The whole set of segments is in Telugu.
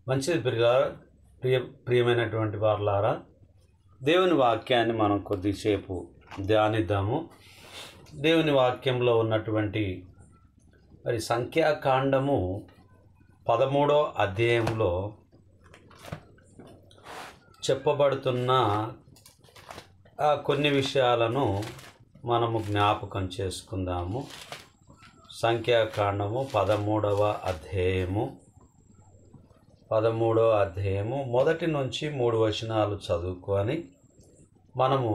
మంచిది ప్రియమైనటువంటి వారలారా, దేవుని వాక్యాన్ని మనం కొద్దిసేపు ధ్యానిద్దాము. దేవుని వాక్యంలో ఉన్నటువంటి మరి సంఖ్యాకాండము 13వ అధ్యాయంలో చెప్పబడుతున్న కొన్ని విషయాలను మనము జ్ఞాపకం చేసుకుందాము. సంఖ్యాకాండము 13వ అధ్యాయము మొదటి నుంచి 3 వచనాలు చదువుకొని మనము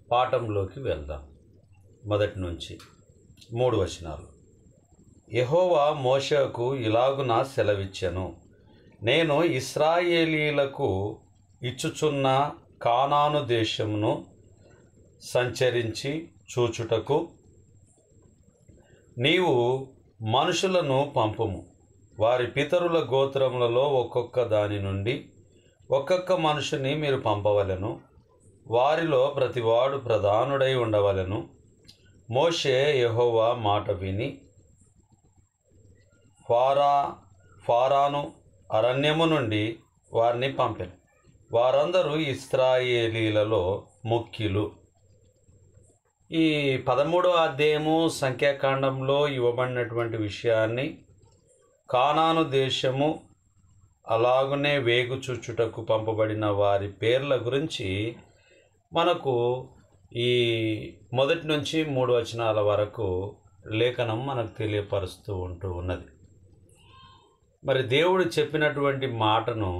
పాఠంలోకి వెళ్దాం. మొదటి నుంచి 3 వచనాలు. యెహోవా మోషేకు ఇలాగున సెలవిచ్చెను, నేను ఇశ్రాయేలీయులకు ఇచ్చుచున్న కానాను దేశమును సంచరించి చూచుటకు నీవు మనుషులను పంపుము. వారి పితరుల గోత్రములలో ఒక్కొక్క దాని నుండి ఒక్కొక్క మనుషుని మీరు పంపవలెను. వారిలో ప్రతివాడు ప్రధానుడై ఉండవలెను. మోషే యెహోవా మాట విని ఫారాను అరణ్యము నుండి వారిని పంపెను. వారందరూ ఇశ్రాయేలీలలో ముఖ్యులు. ఈ 13వ అధ్యాయము సంఖ్యాకాండంలో ఇవ్వబడినటువంటి విషయాన్ని కానాను దేశము అలాగునే వేగుచూచుటకు పంపబడిన వారి పేర్ల గురించి మనకు ఈ మొదటి నుంచి 3 వచనాల వరకు లేఖనం మనకు తెలియపరుస్తూ ఉన్నది. మరి దేవుడు చెప్పినటువంటి మాటను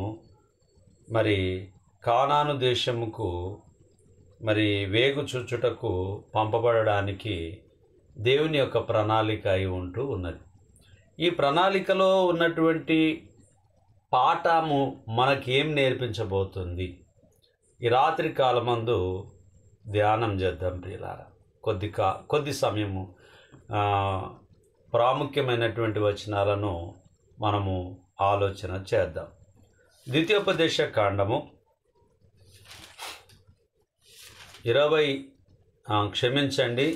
మరి కానాను దేశముకు మరి వేగు చూచుటకు పంపబడడానికి దేవుని యొక్క ప్రణాళిక అయి ఉంటూ ఉన్నది. ఈ ప్రణాళికలో ఉన్నటువంటి పాఠము మనకేం నేర్పించబోతుంది? ఈ రాత్రి కాలమందు ధ్యానం చేద్దాం ప్రియులారా. కొద్ది సమయము ప్రాముఖ్యమైనటువంటి వచనాలను మనము ఆలోచన చేద్దాం. ద్వితీయోపదేశ కాండము 20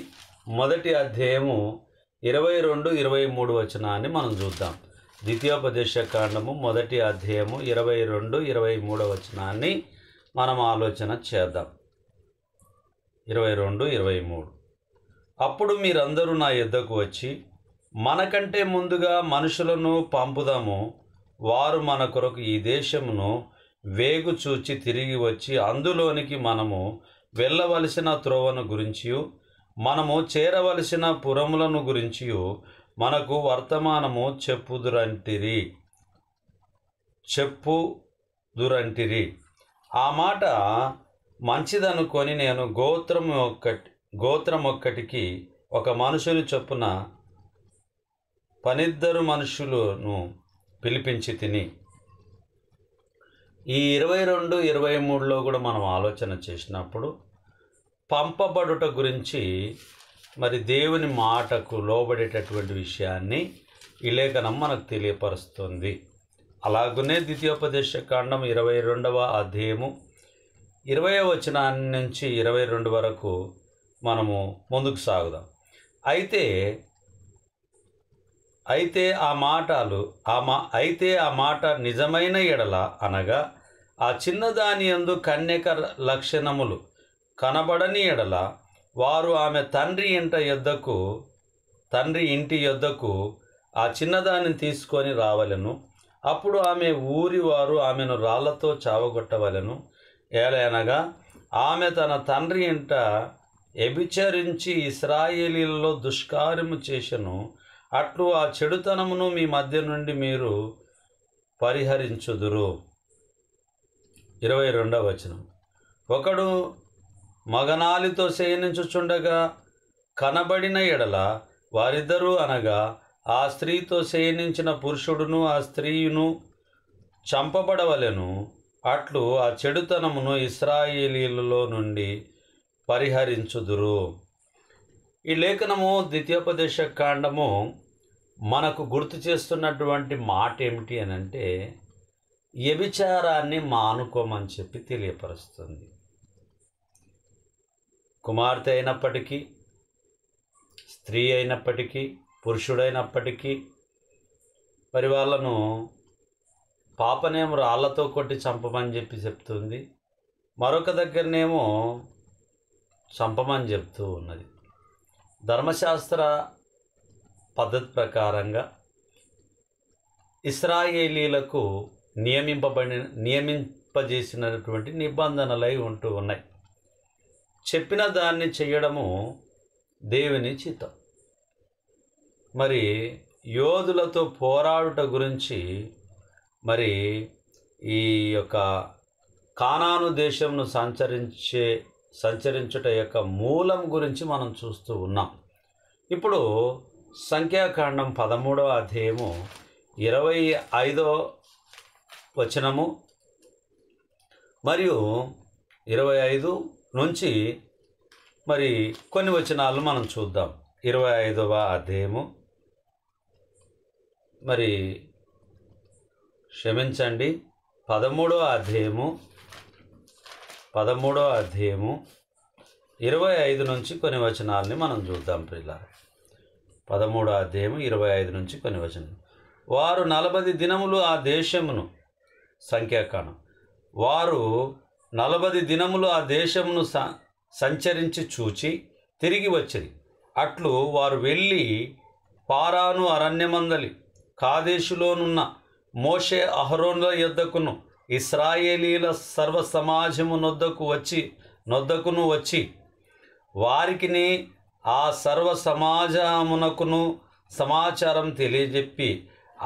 మొదటి అధ్యాయము 22-23 వచనాన్ని మనం చూద్దాం. ద్వితీయోపదేశ కాండము మొదటి అధ్యాయము 22-23 వచనాన్ని మనం ఆలోచన చేద్దాం. 22-23. అప్పుడు మీరందరూ నా యొద్దకు వచ్చి, మనకంటే ముందుగా మనుషులను పంపుదాము. వారు మన కొరకు ఈ దేశమును వేగు చూచి తిరిగి వచ్చి అందులోనికి మనము వెళ్ళవలసిన త్రోవను గురించియు మనము చేరవలసిన పురములను గురించియు మనకు వర్తమానము చెప్పుదురంటిరి. ఆ మాట మంచిదనుకొని నేను గోత్రం ఒక్కటికి ఒక మనుషుని చొప్పున 12 మనుషులను పిలిపించి తిని. ఈ 22-23లో కూడా మనం ఆలోచన చేసినప్పుడు పంపబడుట గురించి మరి దేవుని మాటకు లోబడేటటువంటి విషయాన్ని ఈ లేఖనం మనకు తెలియపరుస్తుంది. అలాగనే ద్వితీయోపదేశ కాండం 22వ అధ్యాయము 20వ వచనాన్ని నుంచి 22 వరకు మనము ముందుకు సాగుదాం. అయితే ఆ మాట నిజమైన ఎడల, అనగా ఆ చిన్నదాని యందు కన్యక లక్షణములు కనబడని ఎడల, వారు ఆమె తండ్రి ఇంటి యొద్దకు ఆ చిన్నదానిని తీసుకొని రావలెను. అప్పుడు ఆమె ఊరి వారు ఆమెను రాళ్లతో చావగొట్టవలెను. ఏలయనగా ఆమె తన తండ్రి ఇంట వ్యభిచరించి ఇశ్రాయేలీలలో దుష్కార్యము చేసెను. అట్లు ఆ చెడుతనమును మీ మధ్య నుండి మీరు పరిహరించుదురు. 22వ వచనం. ఒకడు మగనాలితో శయనించుచుండగా కనబడిన ఎడల వారిద్దరూ, అనగా ఆ స్త్రీతో శయనించిన పురుషుడును ఆ స్త్రీయును చంపబడవలెను. అట్లు ఆ చెడుతనమును ఇశ్రాయేలీలలో నుండి పరిహరించుదురు. ఈ లేఖనము ద్వితీయోపదేశ కాండము మనకు గుర్తు చేస్తున్నటువంటి మాట ఏమిటి అని అంటే, వ్యభిచారాన్ని మానుకోమని చెప్పి తెలియపరుస్తుంది. కుమార్తె అయినప్పటికీ, స్త్రీ అయినప్పటికీ, పురుషుడైనప్పటికీ మరి వాళ్ళను పాపనేమో రాళ్లతో కొట్టి చంపమని చెప్తుంది, మరొక దగ్గరనేమో చంపమని చెప్తూ ఉన్నది. ధర్మశాస్త్ర పద్ధతి ప్రకారంగా ఇశ్రాయేలీలకు నియమింపజేసినటువంటి నిబంధనలై ఉంటూ ఉన్నాయి. చెప్పిన దాన్ని చేయడము దేవుని చిత్తం. మరి యోధులతో పోరాడుట గురించి, మరి ఈ యొక్క కానాను దేశంను సంచరించుట యొక్క మూలం గురించి మనం చూస్తూ ఉన్నాం. ఇప్పుడు సంఖ్యాకాండం 13వ అధ్యాయము 25వ వచనము మరియు 25 నుంచి మరి కొన్ని వచనాలు మనం చూద్దాం. 25వ అధ్యాయము మరి క్షమించండి 13వ అధ్యాయము 25 నుంచి కొన్ని వచనాలని మనం చూద్దాం ప్రియులారా. 13వ అధ్యాయము 25 నుంచి కొన్ని వచనాలు. వారు 40 దినములు ఆ దేశమును, సంఖ్యాకాండం, వారు 40 దినములు ఆ దేశమును సంచరించి చూచి తిరిగి వచ్చిరి. అట్లు వారు వెళ్ళి పారాను అరణ్యమందలి కాదేశులోనున్న మోషే అహరోనుల యొద్దకును ఇశ్రాయేలీల సర్వ సమాజము నొద్దకును వచ్చి వారికిని ఆ సర్వ సమాజమునకును సమాచారం తెలియజెప్పి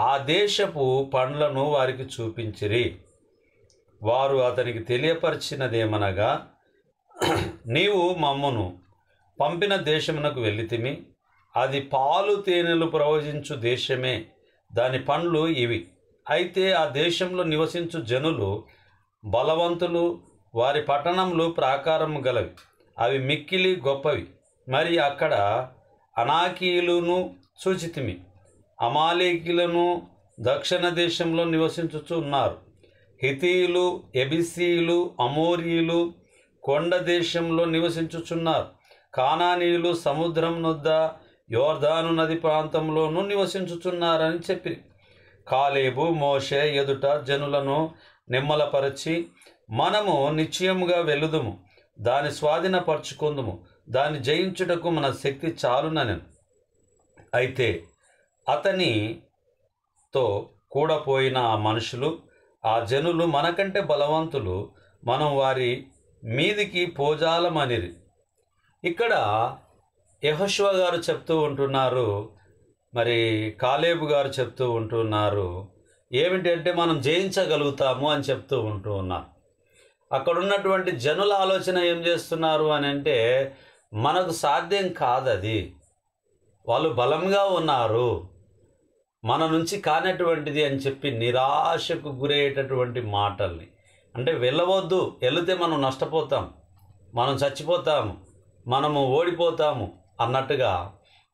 ఆ దేశపు పండ్లను వారికి చూపించిరి. వారు అతనికి తెలియపరిచినదేమనగా, నీవు మమ్మును పంపిన దేశమునకు వెళ్ళితిమి, అది పాలు తేనెలు ప్రవహించు దేశమే, దాని పండ్లు ఇవి. అయితే ఆ దేశంలో నివసించు జనులు బలవంతులు, వారి పట్టణములు ప్రాకారము గలవి, అవి మిక్కిలి గొప్పవి. మరి అక్కడ అనాకీయులను చూచితిమి, అమాలేకీయులను దక్షిణ దేశంలో నివసించుచు ఉన్నారు. హితీయులు, ఎబిసీయులు, అమోరీయులు కొండ దేశంలో నివసించుచున్నారు. కానానీయులు సముద్రం నొద్ద యోర్దాను నది ప్రాంతంలోనూ నివసించుచున్నారని చెప్పి కాలేబు మోషే ఎదుట జనులను నిమ్మలపరచి, మనము నిశ్చయముగా వెలుదుము, దాని స్వాధీనపరచుకుందుము, దాన్ని జయించుటకు మన శక్తి చాలునని. అయితే అతనితో కూడపోయిన ఆ మనుషులు, ఆ జనులు మనకంటే బలవంతులు, మనం వారి మీదికి పోజాలమనిరి. ఇక్కడ యెహోషువ గారు చెప్తూ ఉంటున్నారు, మరి కాలేబు గారు చెప్తూ ఉంటున్నారు, ఏమిటంటే మనం జయించగలుగుతాము అని చెప్తూ ఉంటూ ఉన్నారు. అక్కడ ఉన్నటువంటి జనుల ఆలోచన ఏం చేస్తున్నారు అని అంటే, మనకు సాధ్యం కాదది, వాళ్ళు బలంగా ఉన్నారు, మన నుంచి కానటువంటిది అని చెప్పి నిరాశకు గురయ్యేటటువంటి మాటల్ని, అంటే వెళ్ళవద్దు, వెళితే మనం నష్టపోతాం, మనం చచ్చిపోతాము, మనము ఓడిపోతాము అన్నట్టుగా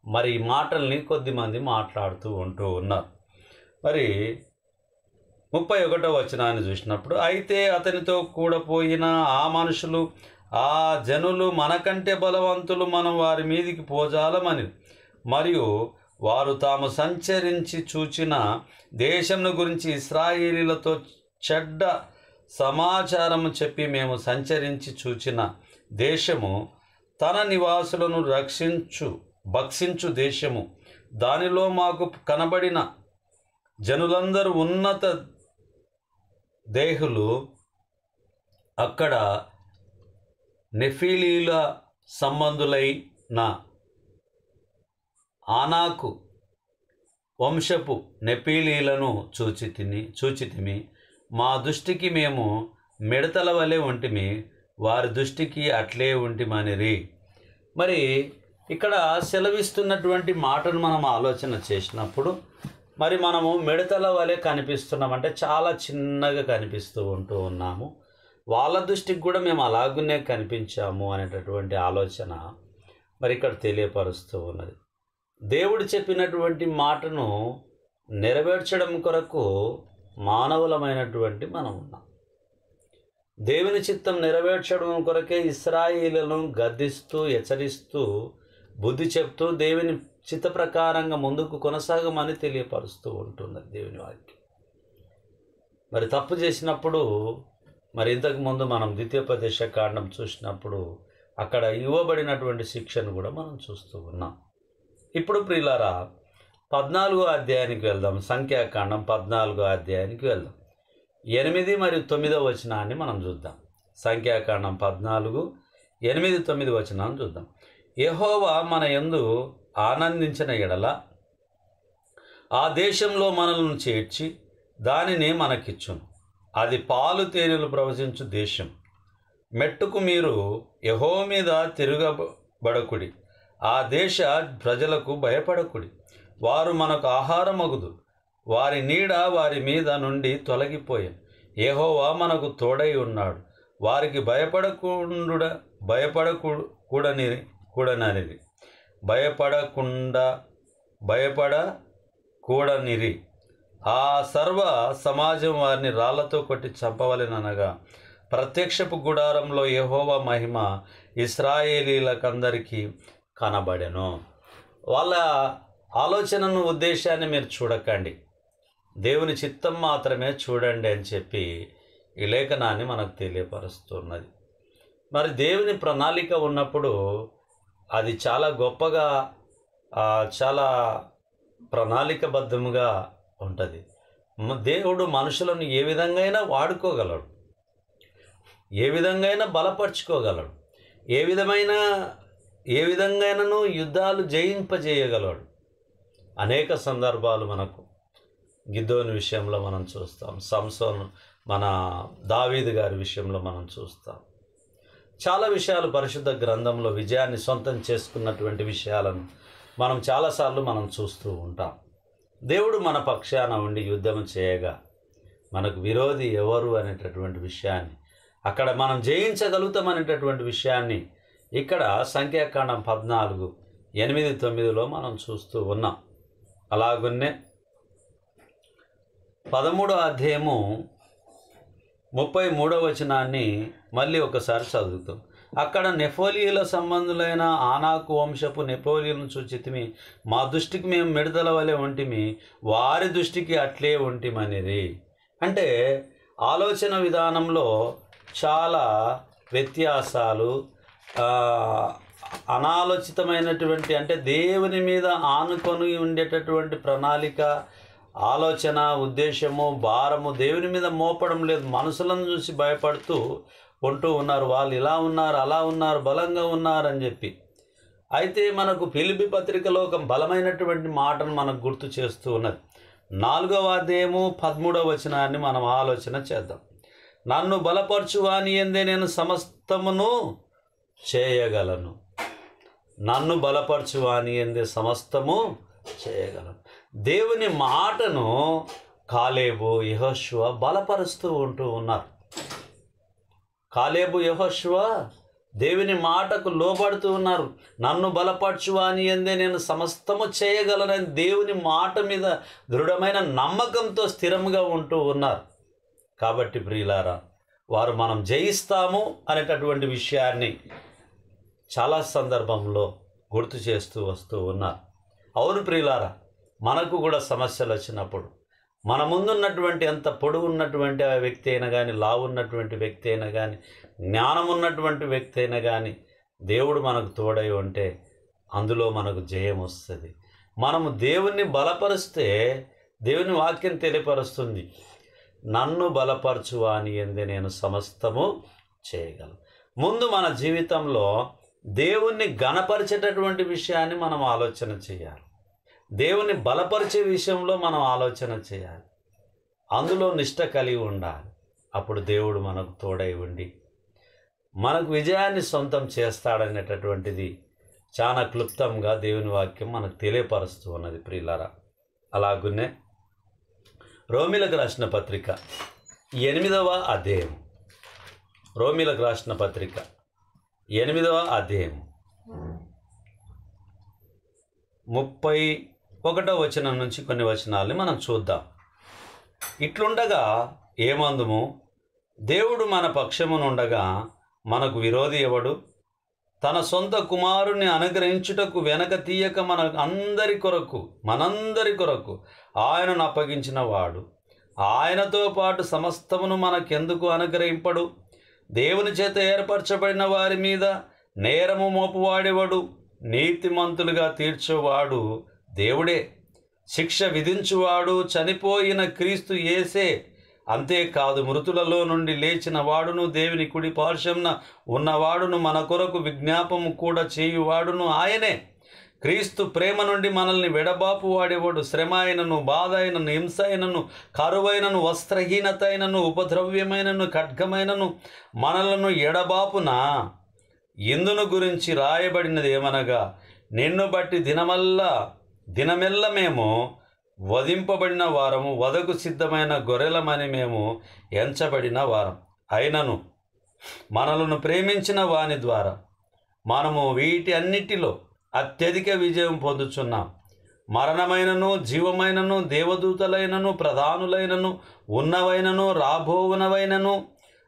మరి ఈ మాటల్ని కొద్దిమంది మాట్లాడుతూ ఉంటూ ఉన్నారు. మరి 31వ వచనాన్ని చూసినప్పుడు, అయితే అతనితో కూడపోయిన ఆ మనుషులు, ఆ జనులు మనకంటే బలవంతులు, మనం వారి మీదికి పోజాలమని, మరియు వారు తాము సంచరించి చూచిన దేశంను గురించి ఇశ్రాయేలీలతో చెడ్డ సమాచారము చెప్పి, మేము సంచరించి చూచిన దేశము తన నివాసులను భక్షించు దేశము, దానిలో మాకు కనబడిన జనులందరూ ఉన్నత దేహులు, అక్కడ నెఫీలీల సంబంధులైన ఆనాకు వంశపు నెఫీలీలను చూచితిమి, మా దృష్టికి మేము మిడతల వలె ఉంటిమి, వారి దృష్టికి అట్లే ఉంటిమనిరి. మరి ఇక్కడ సెలవిస్తున్నటువంటి మాటను మనం ఆలోచన చేసినప్పుడు, మరి మనము మిడతల వలె కనిపిస్తున్నామంటే చాలా చిన్నగా కనిపిస్తూ ఉంటూ ఉన్నాము, వాళ్ళ దృష్టికి కూడా మేము అలాగునే కనిపించాము అనేటటువంటి ఆలోచన మరి ఇక్కడ తెలియపరుస్తూ ఉన్నది. దేవుడు చెప్పినటువంటి మాటను నెరవేర్చడం కొరకు మానవులమైనటువంటి మనం ఉన్నాం. దేవుని చిత్తం నెరవేర్చడం కొరకే ఇశ్రాయేలులను గద్దిస్తూ, హెచ్చరిస్తూ, బుద్ధి చెప్తూ దేవుని చిత్త ప్రకారంగా ముందుకు కొనసాగమని తెలియపరుస్తూ ఉంటున్నది దేవుని వాక్యం. మరి తప్పు చేసినప్పుడు మరి ఇంతకుముందు మనం ద్వితీయోపదేశ కాండం చూసినప్పుడు అక్కడ ఇవ్వబడినటువంటి శిక్షను కూడా మనం చూస్తూ ఉన్నాం. ఇప్పుడు ప్రియులారా 14వ అధ్యాయానికి వెళ్దాం. సంఖ్యాకాండం 14వ అధ్యాయానికి వెళ్దాం. 8 మరియు 9వ వచనాన్ని మనం చూద్దాం. సంఖ్యాకాండం 14, 8, 9 వచనాన్ని చూద్దాం. యెహోవా మన యందు ఆనందించిన ఎడల ఆ దేశంలో మనలను చేర్చి దానిని మనకిచ్చును. అది పాలు తేనెలు ప్రవహించు దేశం. మెట్టుకు మీరు యెహోవా మీద తిరగబడకుడి, ఆ దేశ ప్రజలకు భయపడకుడి. వారు మనకు ఆహారమగుదు, వారి నీడ వారి మీద నుండి తొలగిపోయాను. యెహోవా మనకు తోడై ఉన్నాడు, వారికి భయపడకూడనిరి. ఆ సర్వ సమాజం వారిని రాళ్లతో కొట్టి చంపవలెననగా ప్రత్యక్షపు గుడారంలో యెహోవా మహిమ ఇశ్రాయేలీలకందరికీ కనబడెను. వాళ్ళ ఆలోచనను, ఉద్దేశాన్ని మీరు చూడకండి, దేవుని చిత్తం మాత్రమే చూడండి అని చెప్పి ఈ లేఖనాన్ని మనకు తెలియపరుస్తున్నది. మరి దేవుని ప్రణాళిక ఉన్నప్పుడు అది చాలా గొప్పగా, చాలా ప్రణాళికబద్ధముగా ఉంటుంది. దేవుడు మనుషులను ఏ విధంగా వాడుకోగలడు, ఏ విధంగా బలపరుచుకోగలడు, ఏ విధంగానూ యుద్ధాలు జయింపజేయగలడు. అనేక సందర్భాలు మనకు గిద్దోని విషయంలో మనం చూస్తాం, సంసోను, మన దావీదు గారి విషయంలో మనం చూస్తాం. చాలా విషయాలు పరిశుద్ధ గ్రంథంలో విజయాన్ని సొంతం చేసుకున్నటువంటి విషయాలను మనం చాలాసార్లు మనం చూస్తూ ఉంటాం. దేవుడు మన పక్షాన ఉండి యుద్ధం చేయగా మనకు విరోధి ఎవరు అనేటటువంటి విషయాన్ని, అక్కడ మనం జయించగలుగుతాం అనేటటువంటి విషయాన్ని ఇక్కడ సంఖ్యాకాండం 14, 8, 9లో మనం చూస్తూ ఉన్నాం. అలాగున్నే 13వ అధ్యాయము 33వ వచనాన్ని మళ్ళీ ఒకసారి చదువుతాం. అక్కడ నెఫోలీయుల సంబంధులైన ఆనాకు వంశపు నెఫోలీయులను చూచితిమి, మా దృష్టికి మేము మిడతల వలె ఉంటిమి, వారి దృష్టికి అట్లే ఉంటిమనిరి. అంటే ఆలోచన విధానంలో చాలా వ్యత్యాసాలు, అనాలోచితమైనటువంటి, అంటే దేవుని మీద ఆనుకొని ఉండేటటువంటి ప్రణాళిక, ఆలోచన, ఉద్దేశము, భారము దేవుని మీద మోపడం లేదు. మనుషులను చూసి భయపడుతూ ఉంటూ ఉన్నారు. వాళ్ళు ఇలా ఉన్నారు, అలా ఉన్నారు, బలంగా ఉన్నారు అని చెప్పి. అయితే మనకు ఫిలిప్పీ పత్రికలో ఒక బలమైనటువంటి మాటను మనకు గుర్తు చేస్తూ ఉన్నది. 4వ అధ్యాయము 13వ వచనాన్ని మనం ఆలోచన చేద్దాం. నన్ను బలపరచువాని యందే నేను సమస్తమును చేయగలను. నన్ను బలపరచువాని యందే సమస్తము చేయగలను. దేవుని మాటను కాలేబు, యెహోషువ బలపరుస్తూ ఉంటూ ఉన్నారు. కాలేబు, యెహోషువ దేవుని మాటకు లోబడుతూ ఉన్నారు. నన్ను బలపరచువాని యందే నేను సమస్తము చేయగలనని దేవుని మాట మీద దృఢమైన నమ్మకంతో స్థిరంగా ఉంటూ ఉన్నారు. కాబట్టి ప్రియులారా, వారు మనం జయిస్తాము అనేటటువంటి విషయాన్ని చాలా సందర్భంలో గుర్తు చేస్తూ వస్తూ ఉన్నారు. అవును ప్రియులారా, మనకు కూడా సమస్యలు వచ్చినప్పుడు మన ముందున్నటువంటి ఎంత పొడుగు ఉన్నటువంటి వ్యక్తి అయినా కానీ, లావు ఉన్నటువంటి వ్యక్తి అయినా కానీ, జ్ఞానం ఉన్నటువంటి వ్యక్తి అయినా కానీ, దేవుడు మనకు తోడై ఉంటే అందులో మనకు జయం వస్తుంది. మనము దేవుణ్ణి బలపరిస్తే దేవుని వాక్యం తెలియపరుస్తుంది, నన్ను బలపరచువాని యందే నేను సమస్తము చేయగలను. ముందు మన జీవితంలో దేవుణ్ణి ఘనపరిచేటటువంటి విషయాన్ని మనం ఆలోచన చేయాలి. దేవుని బలపరిచే విషయంలో మనం ఆలోచన చేయాలి. అందులో నిష్ట కలిగి ఉండాలి. అప్పుడు దేవుడు మనకు తోడై ఉండి మనకు విజయాన్ని సొంతం చేస్తాడనేటటువంటిది చాలా క్లుప్తంగా దేవుని వాక్యం మనకు తెలియపరుస్తూ ఉన్నది ప్రియులారా. అలాగునే రోమీలకు రాసిన పత్రిక 8వ అధ్యాయం, రోమీలకు రాసిన పత్రిక 8వ అధ్యాయం 31వ వచనం నుంచి కొన్ని వచనాలని మనం చూద్దాం. ఇట్లుండగా ఏమందుము, దేవుడు మన పక్షమునుండగా మనకు విరోధి ఎవడు? తన సొంత కుమారుని అనుగ్రహించుటకు వెనక తీయక మనందరి కొరకు ఆయనను అప్పగించిన వాడు ఆయనతో పాటు సమస్తమును మనకెందుకు అనుగ్రహింపడు? దేవుని చేత ఏర్పరచబడిన వారి మీద నేరము మోపువాడెవడు? నీతిమంతులుగా తీర్చువాడు దేవుడే. శిక్ష విధించువాడు చనిపోయిన క్రీస్తు యేసే. అంతేకాదు, మృతులలో నుండి లేచిన వాడును, దేవుని కుడి పార్శ్వమున ఉన్నవాడును, మన కొరకు విజ్ఞాపము కూడా చేయువాడును ఆయనే. క్రీస్తు ప్రేమ నుండి మనల్ని విడబాపు వాడేవాడు. శ్రమ అయినను, బాధ అయినను, హింస అయినను, కరువైనను, వస్త్రహీనత అయినను, ఉపద్రవ్యమైనను, ఖడ్గమైనను మనలను ఎడబాపునా? ఇందును గురించి రాయబడినది ఏమనగా, నిన్ను బట్టి దినమెల్ల మేము వధింపబడిన వారము, వధకు సిద్ధమైన గొర్రెలమని మేము ఎంచబడిన వారం. అయినను మనలను ప్రేమించిన వాని ద్వారా మనము వీటి అన్నిటిలో అత్యధిక విజయం పొందుచున్నాం. మరణమైనను, జీవమైనను, దేవదూతలైనను, ప్రధానులైనను, ఉన్నవైనను, రాబోవునవైనను,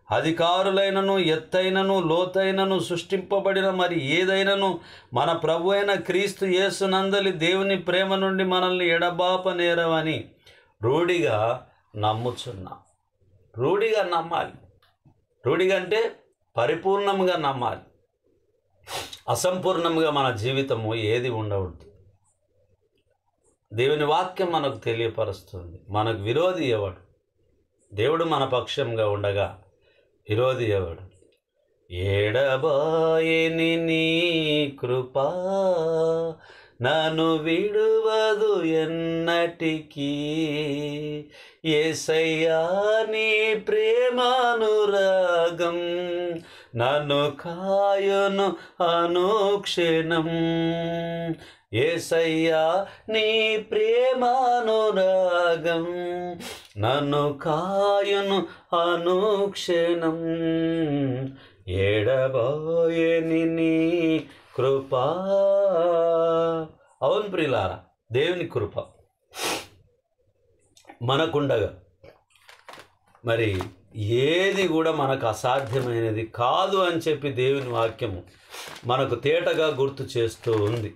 అధికారులైనను, ఎత్తైనను, లోతైనను, సృష్టింపబడిన మరి ఏదైనను మన ప్రభు అయిన క్రీస్తు యేసునందలి దేవుని ప్రేమ నుండి మనల్ని ఎడబాపనేరవని రూఢిగా నమ్ముచున్నాం. రూఢిగా నమ్మాలి. రూఢిగా అంటే పరిపూర్ణంగా నమ్మాలి. అసంపూర్ణంగా మన జీవితము ఏది ఉండవద్దు. దేవుని వాక్యం మనకు తెలియపరుస్తుంది. మనకు విరోధి ఎవడు? దేవుడు మన పక్షంగా ఉండగా విరోధి ఎవడు? ఎడబాయని నీ కృపా నన్ను విడువదు ఎన్నటికీ. యేసయ్యా నీ ప్రేమానురాగం నన్ను కాయును అనుక్షణం. యేసయ్యా నీ ప్రేమానురాగం నన్ను కాయును అనుక్షణం. ఎడబాయని నీ కృపా. అవును ప్రియులారా, దేవుని కృప మనకుండగా మరి ఏది కూడా మనకు అసాధ్యమైనది కాదు అని చెప్పి దేవుని వాక్యము మనకు తేటగా గుర్తు చేస్తూ ఉంది.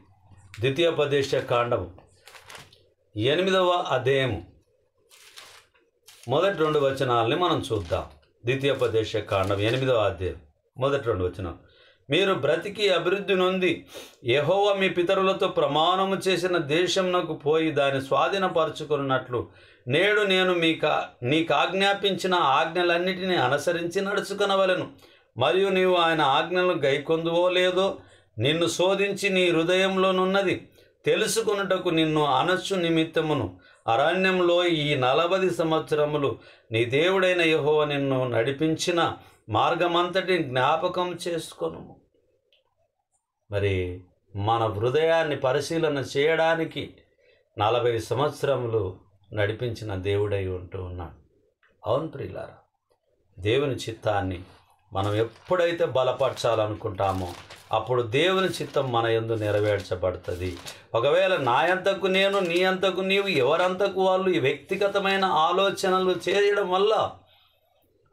ద్వితీయోపదేశ కాండము 8వ అధ్యాయము మొదటి 2 వచనాలని మనం చూద్దాం. ద్వితీయోపదేశ కాండం 8వ అధ్యాయం మొదటి 2 వచనం. మీరు బ్రతికి అభివృద్ధి నొంది యెహోవా మీ పితరులతో ప్రమాణము చేసిన దేశమునకు పోయి దాన్ని స్వాధీనపరచుకున్నట్లు నేడు నేను నీకు ఆజ్ఞాపించిన ఆజ్ఞలన్నిటినీ అనుసరించి నడుచుకొనవలెను. మరియు నీవు ఆయన ఆజ్ఞలను గైకొందువో లేదో నిన్ను శోధించి నీ హృదయంలోనున్నది తెలుసుకొనుటకు నిన్ను అనస్సు నిమిత్తమును అరణ్యంలో ఈ 40 సంవత్సరములు నీ దేవుడైన యెహోవా నిన్ను నడిపించిన మార్గమంతటిని జ్ఞాపకం చేసుకొను. మరి మన హృదయాన్ని పరిశీలన చేయడానికి 40 సంవత్సరములు నడిపించిన దేవుడై ఉంటూ ఉన్నాడు. అవును ప్రియులారా, దేవుని చిత్తాన్ని మనం ఎప్పుడైతే బలపరచాలనుకుంటామో అప్పుడు దేవుని చిత్తం మన యందు నెరవేర్చబడుతుంది. ఒకవేళ నా అంతకు నేను, నీ అంతకు నీవు, ఎవరంతకు వాళ్ళు ఈ వ్యక్తిగతమైన ఆలోచనలు చేయడం వల్ల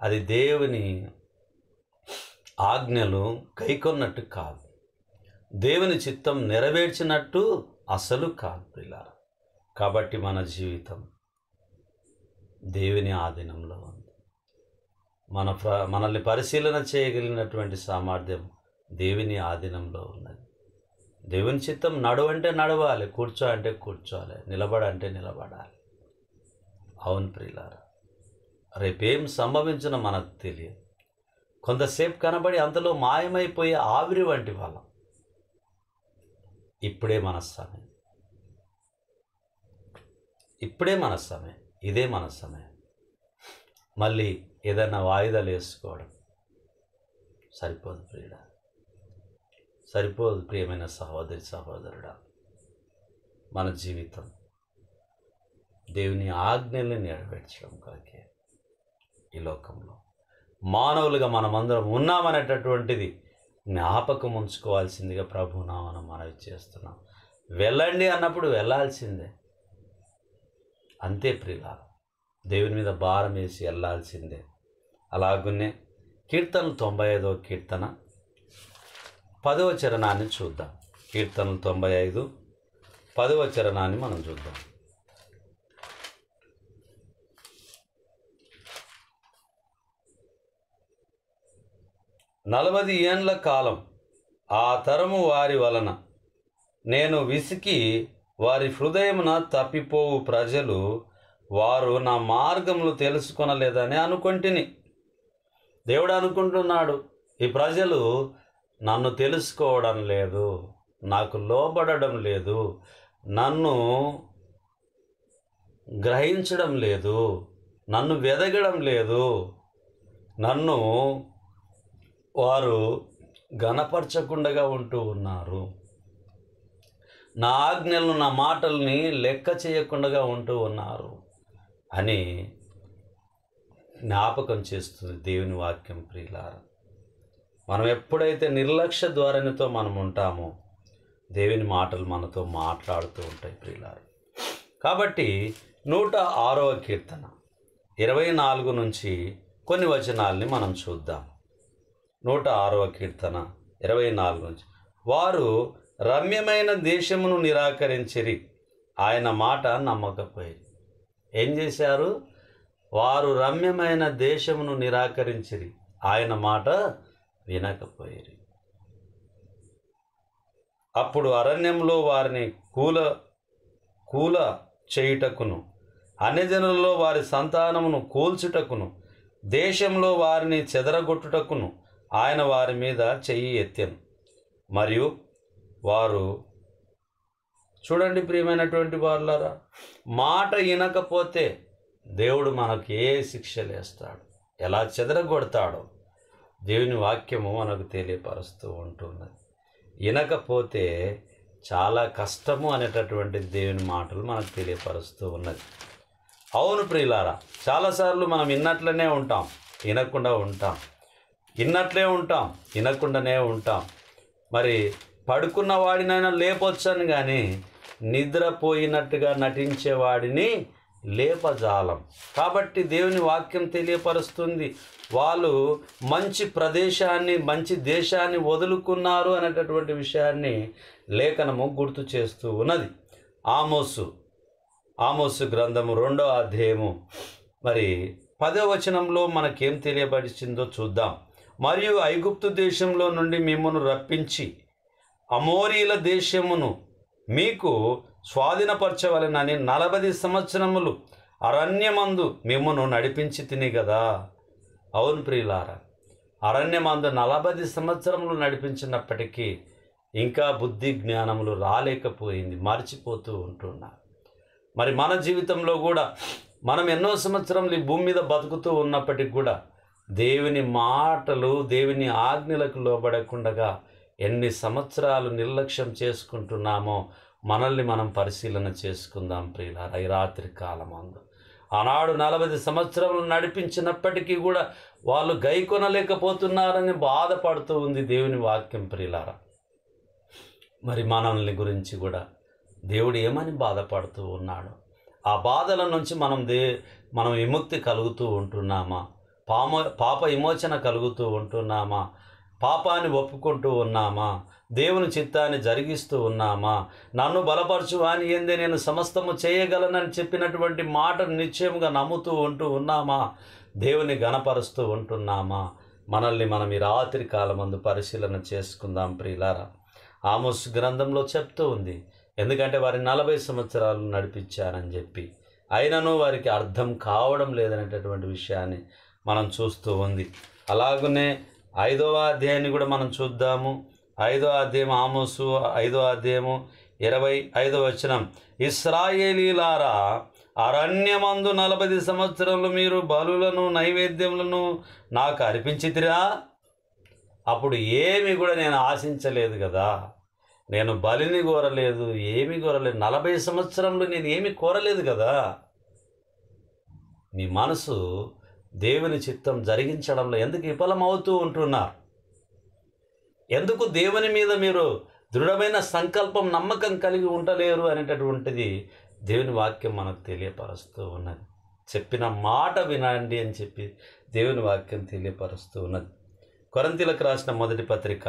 అది దేవుని ఆజ్ఞలు గైకొన్నట్టు కాదు, దేవుని చిత్తం నెరవేర్చినట్టు అసలు కాదు ప్రియులారా. కాబట్టి మన జీవితం దేవుని ఆధీనంలో ఉంది. మనల్ని పరిశీలన చేయగలిగినటువంటి సామర్థ్యం దేవుని ఆధీనంలో ఉన్నది. దేవుని చిత్తం నడువంటే నడవాలి, కూర్చో అంటే కూర్చోవాలి, నిలబడంటే నిలబడాలి. అవును ప్రియులారా, రేపేం సంభవించినా మనకు తెలియదు. కొంతసేపు కనబడి అంతలో మాయమైపోయే ఆవిరి వంటి వాళ్ళం. ఇప్పుడే మన సమయం, ఇప్పుడే మన సమయం, ఇదే మన సమయం. మళ్ళీ ఏదైనా వాయిదాలు వేసుకోవడం సరిపోదు ప్రియుడా, సరిపోదు ప్రియమైన సహోదరి సహోదరుడా. మన జీవితం దేవుని ఆజ్ఞల్ని నెరవేర్చడం కొరకే ఈ లోకంలో మానవులుగా మనమందరం ఉన్నామనేటటువంటిది జ్ఞాపకం ఉంచుకోవాల్సిందిగా ప్రభునామన మనవి చేస్తున్నాం. వెళ్ళండి అన్నప్పుడు వెళ్ళాల్సిందే, అంతే ప్రియులా. దేవుని మీద భారం వేసి వెళ్ళాల్సిందే. అలాగునే కీర్తనలు 95వ కీర్తన 10వ చరణాన్ని చూద్దాం. కీర్తనలు 95 10వ చరణాన్ని మనం చూద్దాం. 40 ఏండ్ల కాలం ఆ తరము వారి వలన నేను విసికి వారి హృదయమున తప్పిపోవు ప్రజలు వారు నా మార్గములు తెలుసుకొనలేదని అనుకొంటిని. దేవుడు అనుకుంటున్నాడు, ఈ ప్రజలు నన్ను తెలుసుకోవడం లేదు, నాకు లోబడడం లేదు, నన్ను గ్రహించడం లేదు, నన్ను వెదగడం లేదు, నన్ను వారు ఘనపరచకుండా ఉంటూ ఉన్నారు, నా ఆజ్ఞలను నా మాటల్ని లెక్క చేయకుండా ఉంటూ ఉన్నారు అని జ్ఞాపకం చేస్తుంది దేవుని వాక్యం. ప్రియులారా, మనం ఎప్పుడైతే నిర్లక్ష్య ధోరణితో మనం ఉంటామో దేవుని మాటలు మనతో మాట్లాడుతూ ఉంటాయి ప్రియులారా. కాబట్టి 106వ కీర్తన 24 నుంచి కొన్ని వచనాల్ని మనం చూద్దాం. 106వ కీర్తన 24 నుంచి, వారు రమ్యమైన దేశమును నిరాకరించిరి, ఆయన మాట నమ్మకపోయి. ఏం చేశారు? వారు రమ్యమైన దేశమును నిరాకరించిరి, ఆయన మాట వినకపోయిరి. అప్పుడు అరణ్యంలో వారిని కూల చేయుటకును, అన్యజనులలో వారి సంతానమును కూల్చుటకును, దేశంలో వారిని చెదరగొట్టుటకును ఆయన వారి మీద చెయ్యి ఎత్తెను. మరియు వారు, చూడండి ప్రియమైనటువంటి వారులారా, మాట వినకపోతే దేవుడు మనకు ఏ శిక్షలు వేస్తాడు, ఎలా చెదరగొడతాడో దేవుని వాక్యము మనకు తెలియపరుస్తూ ఉంటున్నది. వినకపోతే చాలా కష్టము అనేటటువంటి దేవుని మాటలు మనకు తెలియపరుస్తూ ఉన్నది. అవును ప్రియులారా, చాలాసార్లు మనం విన్నట్లనే ఉంటాం, వినకుండా ఉంటాం, విన్నట్లే ఉంటాం, వినకుండానే ఉంటాం. మరి పడుకున్న వాడినైనా లేపొచ్చని కానీ నిద్రపోయినట్టుగా నటించేవాడిని లేపజాలం. కాబట్టి దేవుని వాక్యం తెలియపరుస్తుంది, వాళ్ళు మంచి ప్రదేశాన్ని, మంచి దేశాన్ని వదులుకున్నారు అనేటటువంటి విషయాన్ని లేఖనము గుర్తు చేస్తూ ఉన్నది. ఆమోసు గ్రంథము 2వ అధ్యాయము మరి 10వ వచనంలో మనకేం తెలియబడిచిందో చూద్దాం. మరియు ఐగుప్తు దేశంలో నుండి మిమ్మును రప్పించి అమోరీల దేశమును మీకు స్వాధీనపరచవలెనని 40 సంవత్సరములు అరణ్యమందు మిమ్మును నడిపించి తిని కదా. అవును ప్రియులారా, అరణ్యమందు 40 సంవత్సరములు నడిపించినప్పటికీ ఇంకా బుద్ధి జ్ఞానములు రాలేకపోయింది, మర్చిపోతూ ఉంటున్నారు. మరి మన జీవితంలో కూడా మనం ఎన్నో సంవత్సరములు ఈ భూమి మీద బతుకుతూ ఉన్నప్పటికి కూడా దేవుని మాటలు, దేవుని ఆజ్ఞలకు లోబడకుండా ఎన్ని సంవత్సరాలు నిర్లక్ష్యం చేసుకుంటున్నామో మనల్ని మనం పరిశీలన చేసుకుందాం ప్రియులారా. ఈ రాత్రి కాలమందు ఆనాడు 40 సంవత్సరములు నడిపించినప్పటికీ కూడా వాళ్ళు గైకొనలేకపోతున్నారని బాధపడుతూ ఉంది దేవుని వాక్యం ప్రియులారా. మరి మనల్ని గురించి కూడా దేవుడు ఏమని బాధపడుతూ ఉన్నాడు? ఆ బాధల నుంచి మనం విముక్తి కలుగుతూ ఉంటున్నామా? పాప విమోచన కలుగుతూ ఉంటున్నామా? పాపాన్ని ఒప్పుకుంటూ ఉన్నామా? దేవుని చిత్తాన్ని జరిగిస్తూ ఉన్నామా? నన్ను బలపరచు అని ఏందే నేను సమస్తము చేయగలనని చెప్పినటువంటి మాటను నిశ్చయముగా నమ్ముతూ ఉంటూ ఉన్నామా? దేవుని గణపరుస్తూ ఉంటున్నామా? మనల్ని మనం ఈ రాత్రి కాలమందు పరిశీలన చేసుకుందాం ప్రియులారా. ఆమోసు గ్రంథంలో చెప్తూ ఉంది, ఎందుకంటే వారి 40 సంవత్సరాలు నడిపించారని చెప్పి, అయినను వారికి అర్థం కావడం లేదనేటటువంటి విషయాన్ని మనం చూస్తూ ఉంది. అలాగనే 5వ అధ్యాయాన్ని కూడా మనం చూద్దాము. 5వ అధ్యాయం, ఆమోసు 5వ అధ్యాయము 25వ వచనం, ఇశ్రాయేలీలారా, అరణ్యమందు 40 సంవత్సరములు మీరు బలులను నైవేద్యములను నాకు అర్పించితిరా? అప్పుడు ఏమి కూడా నేను ఆశించలేదు కదా, నేను బలిని కోరలేదు, ఏమి కోరలేదు, 40 సంవత్సరంలో నేను ఏమి కోరలేదు కదా. మీ మనసు దేవుని చిత్తం జరిగించడంలో ఎందుకు విఫలమవుతూ ఉంటున్నారు? ఎందుకు దేవుని మీద మీరు దృఢమైన సంకల్పం, నమ్మకం కలిగి ఉండలేరు అనేటటువంటిది దేవుని వాక్యం మనకు తెలియపరుస్తూ ఉన్నది. చెప్పిన మాట వినండి అని చెప్పి దేవుని వాక్యం తెలియపరుస్తూ ఉన్నది. కొరింథీయులకు రాసిన మొదటి పత్రిక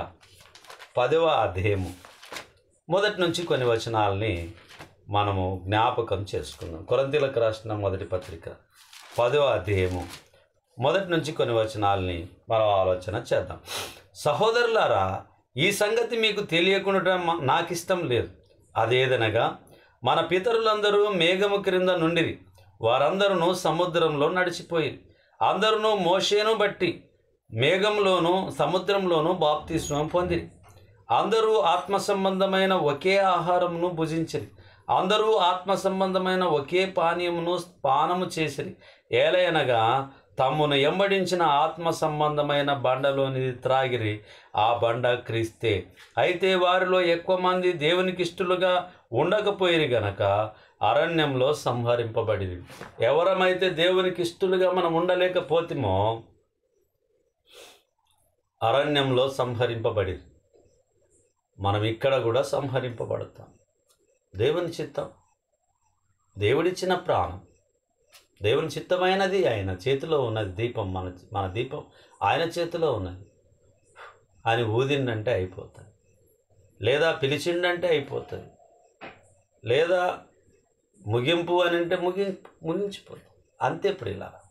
10వ అధ్యాయము మొదటి నుంచి కొన్ని వచనాలని మనము జ్ఞాపకం చేసుకుందాం. కొరింథీయులకు రాసిన మొదటి పత్రిక 10వ అధ్యాయము మొదటి నుంచి కొన్ని వచనాలని మనం ఆలోచన చేద్దాం. సహోదరులారా, ఈ సంగతి మీకు తెలియకుండా నాకిష్టం లేదు. అదేదనగా మన పితరులందరూ మేఘము క్రింద నుండిరి, వారందరూ సముద్రంలో నడిచిపోయిరి. అందరూ మోషేను బట్టి మేఘంలోను సముద్రంలోను బాప్తిస్మం పొందిరి. అందరూ ఆత్మ సంబంధమైన ఒకే ఆహారమును భుజించిరి. అందరూ ఆత్మ సంబంధమైన ఒకే పానీయమును పానము చేసిరి. ఏలయనగా తమ్మును ఎంబడించిన ఆత్మ సంబంధమైన బండలోనిది త్రాగిరి. ఆ బండ క్రీస్తే. అయితే వారిలో ఎక్కువ మంది దేవునికి ఇష్టలుగా ఉండకపోయిరి గనక అరణ్యంలో సంహరింపబడిరి. ఎవరమైతే దేవునికి ఇష్టలుగా మనం ఉండలేకపోతేమో అరణ్యంలో సంహరింపబడిరి. మనం ఇక్కడ కూడా సంహరింపబడతాం. దేవుని చిత్తం, దేవుడిచ్చిన ప్రాణం, దేవుని చిత్తమైనది ఆయన చేతిలో ఉన్నది. దీపం మన దీపం ఆయన చేతిలో ఉన్నది. ఆయన ఊదిండంటే అయిపోతుంది, లేదా పిలిచిండంటే అయిపోతుంది, లేదా ముగింపు అని అంటే ముగించిపోతుంది. అంతే ప్రియులారా.